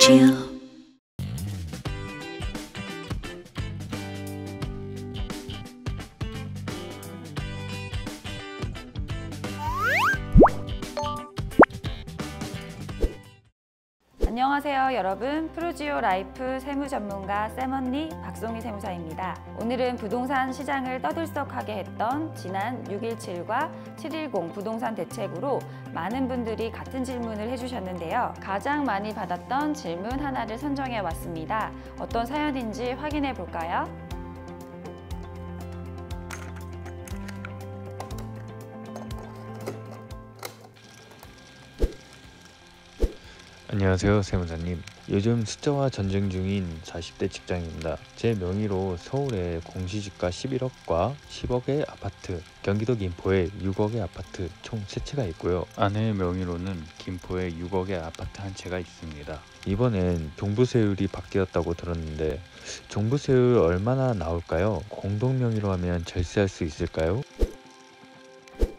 chill. 안녕하세요 여러분, 프루지오 라이프 세무전문가 쌤언니 박송희 세무사입니다. 오늘은 부동산 시장을 떠들썩하게 했던 지난 6.17과 7.10 부동산 대책으로 많은 분들이 같은 질문을 해주셨는데요. 가장 많이 받았던 질문 하나를 선정해 왔습니다. 어떤 사연인지 확인해 볼까요? 안녕하세요 세무사님. 요즘 숫자와 전쟁 중인 40대 직장인입니다. 제 명의로 서울에 공시지가 11억과 10억의 아파트, 경기도 김포에 6억의 아파트 총 3채가 있고요. 아내의 명의로는 김포에 6억의 아파트 한 채가 있습니다. 이번엔 종부세율이 바뀌었다고 들었는데 종부세율 얼마나 나올까요? 공동명의로 하면 절세할 수 있을까요?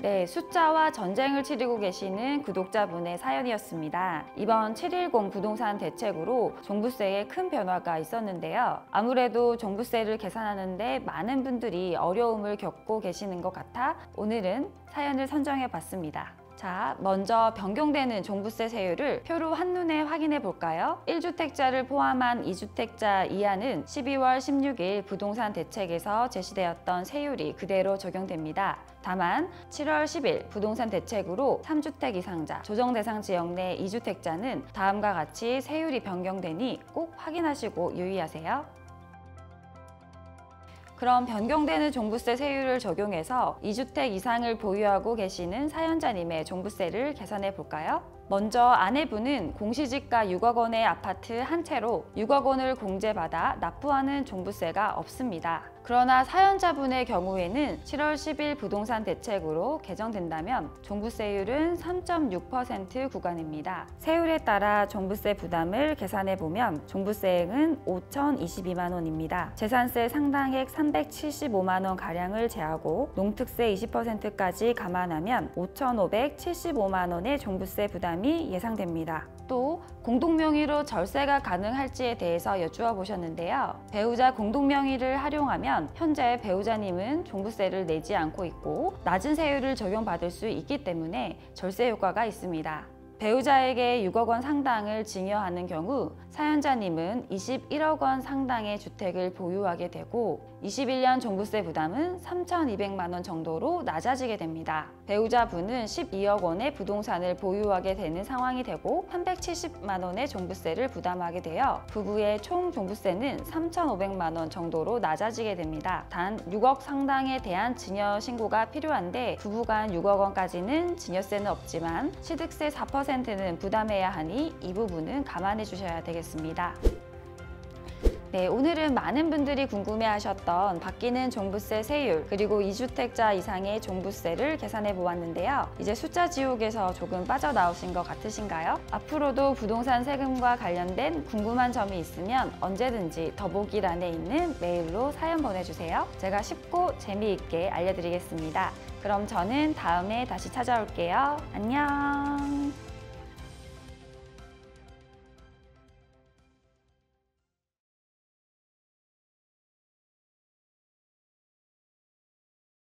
네, 숫자와 전쟁을 치르고 계시는 구독자분의 사연이었습니다. 이번 7.10 부동산 대책으로 종부세에 큰 변화가 있었는데요. 아무래도 종부세를 계산하는데 많은 분들이 어려움을 겪고 계시는 것 같아 오늘은 사연을 선정해 봤습니다. 자, 먼저 변경되는 종부세 세율을 표로 한눈에 확인해 볼까요? 1주택자를 포함한 2주택자 이하는 12월 16일 부동산 대책에서 제시되었던 세율이 그대로 적용됩니다. 다만 7월 10일 부동산 대책으로 3주택 이상자, 조정 대상 지역 내 2주택자는 다음과 같이 세율이 변경되니 꼭 확인하시고 유의하세요. 그럼 변경되는 종부세 세율을 적용해서 2주택 이상을 보유하고 계시는 사연자님의 종부세를 계산해 볼까요? 먼저 아내분은 공시지가 6억 원의 아파트 한 채로 6억 원을 공제받아 납부하는 종부세가 없습니다. 그러나 사연자분의 경우에는 7월 10일 부동산 대책으로 개정된다면 종부세율은 3.6% 구간입니다. 세율에 따라 종부세 부담을 계산해보면 종부세액은 5,022만 원입니다. 재산세 상당액 375만 원 가량을 제하고 농특세 20%까지 감안하면 5,575만 원의 종부세 부담이 예상됩니다. 또 공동명의로 절세가 가능할지에 대해서 여쭈어 보셨는데요. 배우자 공동명의를 활용하면 현재 배우자님은 종부세를 내지 않고 있고 낮은 세율을 적용받을 수 있기 때문에 절세 효과가 있습니다. 배우자에게 6억 원 상당을 증여하는 경우 사연자님은 21억 원 상당의 주택을 보유하게 되고 21년 종부세 부담은 3,200만 원 정도로 낮아지게 됩니다. 배우자분은 12억 원의 부동산을 보유하게 되는 상황이 되고 370만 원의 종부세를 부담하게 되어 부부의 총 종부세는 3,500만 원 정도로 낮아지게 됩니다. 단 6억 상당에 대한 증여 신고가 필요한데 부부 간 6억 원까지는 증여세는 없지만 취득세 4%는 부담해야 하니 이 부분은 감안해 주셔야 되겠습니다. 네, 오늘은 많은 분들이 궁금해하셨던 바뀌는 종부세 세율 그리고 2주택자 이상의 종부세를 계산해 보았는데요. 이제 숫자 지옥에서 조금 빠져나오신 것 같으신가요? 앞으로도 부동산 세금과 관련된 궁금한 점이 있으면 언제든지 더보기란에 있는 메일로 사연 보내주세요. 제가 쉽고 재미있게 알려드리겠습니다. 그럼 저는 다음에 다시 찾아올게요. 안녕.